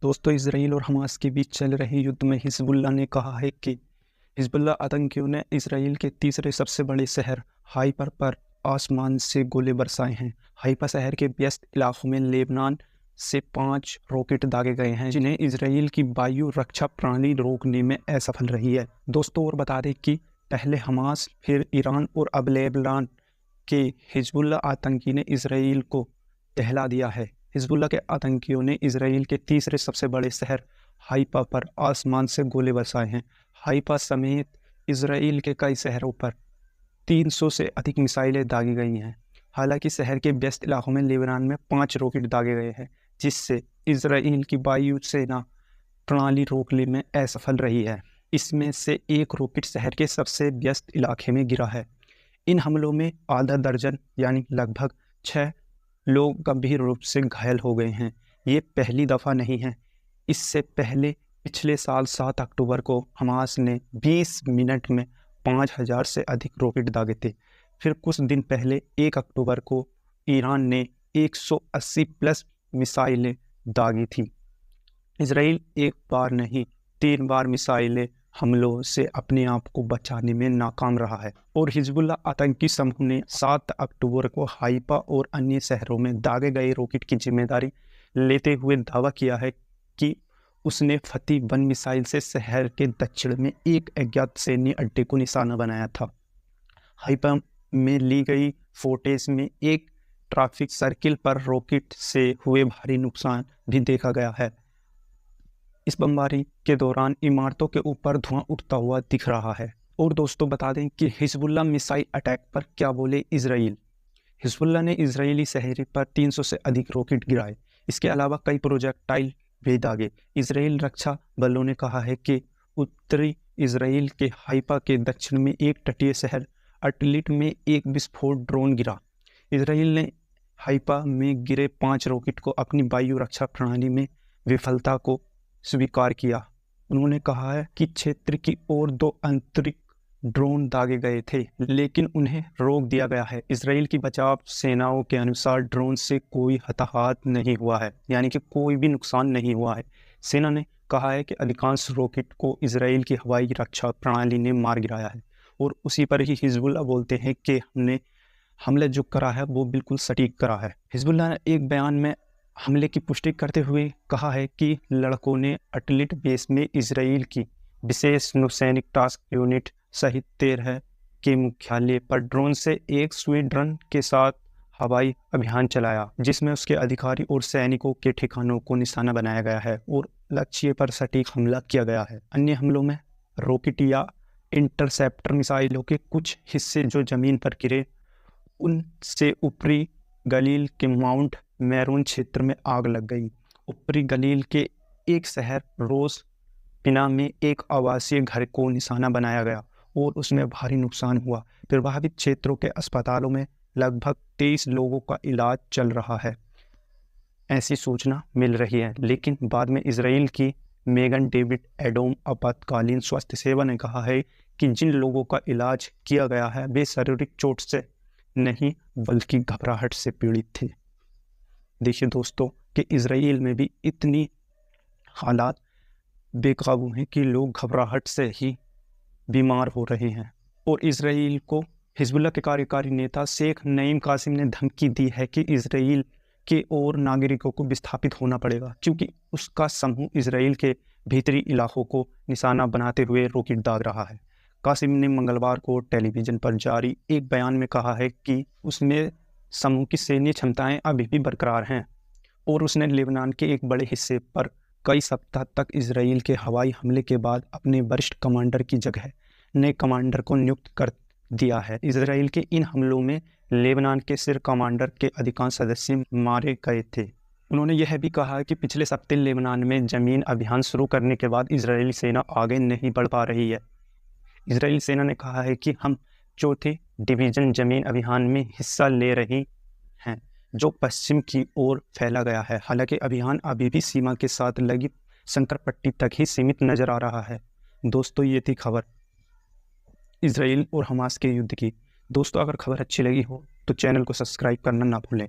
दोस्तों, इसराइल और हमास के बीच चल रहे युद्ध में हिजबुल्लाह ने कहा है कि हिजबुल्लाह आतंकियों ने इसराइल के तीसरे सबसे बड़े शहर हाइफा पर आसमान से गोले बरसाए हैं। हाइफा शहर के व्यस्त इलाकों में लेबनान से 5 रॉकेट दागे गए हैं, जिन्हें इसराइल की वायु रक्षा प्रणाली रोकने में असफल रही है। दोस्तों, और बता दें कि पहले हमास, फिर ईरान और अब लेबनान के हिजबुल्लाह आतंकी ने इसराइल को टहला दिया है। हिजबुल्लाह के आतंकियों ने इसराइल के तीसरे सबसे बड़े शहर हाइफा पर आसमान से गोले बरसाए हैं। हाइफा समेत इसराइल के कई शहरों पर 300 से अधिक मिसाइलें दागी गई हैं। हालांकि शहर के व्यस्त इलाकों में लेबनान में 5 रॉकेट दागे गए हैं, जिससे इसराइल की वायु सेना प्रणाली रोकने में असफल रही है। इसमें से एक रॉकेट शहर के सबसे व्यस्त इलाके में गिरा है। इन हमलों में आधा दर्जन यानी लगभग 6 लोग गंभीर रूप से घायल हो गए हैं। ये पहली दफ़ा नहीं है। इससे पहले पिछले साल 7 अक्टूबर को हमास ने 20 मिनट में 5000 से अधिक रॉकेट दागे थे। फिर कुछ दिन पहले 1 अक्टूबर को ईरान ने 180 प्लस मिसाइलें दागी थी। इसराइल एक बार नहीं 3 बार मिसाइलें हमलों से अपने आप को बचाने में नाकाम रहा है। और हिजबुल्लाह आतंकी समूह ने 7 अक्टूबर को हाइफा और अन्य शहरों में दागे गए रॉकेट की जिम्मेदारी लेते हुए दावा किया है कि उसने फती 1 मिसाइल से शहर के दक्षिण में एक अज्ञात सैन्य अड्डे को निशाना बनाया था। हाइफा में ली गई फुटेज में एक ट्रैफिक सर्किल पर रॉकेट से हुए भारी नुकसान भी देखा गया है। इस बमबारी के दौरान इमारतों के ऊपर धुआं उठता हुआ दिख रहा है। और दोस्तों, बता दें कि हिजबुल्लाह मिसाइल अटैक पर क्या बोले इसराइल। हिजबुल्लाह ने इजरायली शहर पर 300 से अधिक रॉकेट गिराए। इसके अलावा कई प्रोजेक्टाइल भी दागे। इसराइल रक्षा बलों ने कहा है कि उत्तरी इसराइल के हाइफा के दक्षिण में एक तटीय शहर अटलिट में एक विस्फोट ड्रोन गिरा। इसराइल ने हाइफा में गिरे 5 रॉकेट को अपनी वायु रक्षा प्रणाली में विफलता को स्वीकार किया। उन्होंने कहा है कि क्षेत्र की ओर 2 आंतरिक ड्रोन दागे गए थे, लेकिन उन्हें रोक दिया गया है। इसराइल की बचाव सेनाओं के अनुसार ड्रोन से कोई हताहत नहीं हुआ है, यानी कि कोई भी नुकसान नहीं हुआ है। सेना ने कहा है कि अधिकांश रॉकेट को इसराइल की हवाई रक्षा प्रणाली ने मार गिराया है। और उसी पर ही हिजबुल्लाह बोलते हैं कि हमने हमले जो करा है वो बिल्कुल सटीक करा है। हिजबुल्लाह ने एक बयान में हमले की पुष्टि करते हुए कहा है कि लड़कों ने अटलिट बेस में इसराइल की विशेष नौसैनिक टास्क यूनिट सहित 13 के मुख्यालय पर ड्रोन से एक स्क्वाड्रन के साथ हवाई अभियान चलाया, जिसमें उसके अधिकारी और सैनिकों के ठिकानों को निशाना बनाया गया है और लक्ष्य पर सटीक हमला किया गया है। अन्य हमलों में रॉकेट या इंटरसेप्टर मिसाइलों के कुछ हिस्से जो जमीन पर गिरे, उनसे ऊपरी गलील के माउंट मैरून क्षेत्र में आग लग गई। ऊपरी गलील के एक शहर रोस पिना में एक आवासीय घर को निशाना बनाया गया और उसमें भारी नुकसान हुआ। प्रभावित क्षेत्रों के अस्पतालों में लगभग 23 लोगों का इलाज चल रहा है, ऐसी सूचना मिल रही है। लेकिन बाद में इसराइल की मेगन डेविड एडोम आपातकालीन स्वास्थ्य सेवा ने कहा है कि जिन लोगों का इलाज किया गया है वे शारीरिक चोट से नहीं बल्कि घबराहट से पीड़ित थे। देखिए दोस्तों कि इसराइल में भी इतनी हालात बेकाबू हैं कि लोग घबराहट से ही बीमार हो रहे हैं। और इसराइल को हिजबुल्लाह के कार्यकारी नेता शेख नईम कासिम ने धमकी दी है कि इसराइल के और नागरिकों को विस्थापित होना पड़ेगा, क्योंकि उसका समूह इसराइल के भीतरी इलाकों को निशाना बनाते हुए रॉकेट दाग रहा है। कासिम ने मंगलवार को टेलीविज़न पर जारी एक बयान में कहा है कि उसमें समूह की सैन्य क्षमताएं अभी भी बरकरार हैं और उसने लेबनान के एक बड़े हिस्से पर कई सप्ताह तक इसराइल के हवाई हमले के बाद अपने वरिष्ठ कमांडर की जगह नए कमांडर को नियुक्त कर दिया है। इसराइल के इन हमलों में लेबनान के सिर कमांडर के अधिकांश सदस्य मारे गए थे। उन्होंने यह भी कहा कि पिछले सप्ताह लेबनान में जमीन अभियान शुरू करने के बाद इजरायली सेना आगे नहीं बढ़ पा रही है। इजरायली सेना ने कहा है कि हम 4थे डिवीज़न जमीन अभियान में हिस्सा ले रही हैं, जो पश्चिम की ओर फैला गया है। हालांकि अभियान अभी भी सीमा के साथ लगी संकर पट्टी तक ही सीमित नज़र आ रहा है। दोस्तों, ये थी खबर इसराइल और हमास के युद्ध की। दोस्तों, अगर खबर अच्छी लगी हो तो चैनल को सब्सक्राइब करना ना भूलें।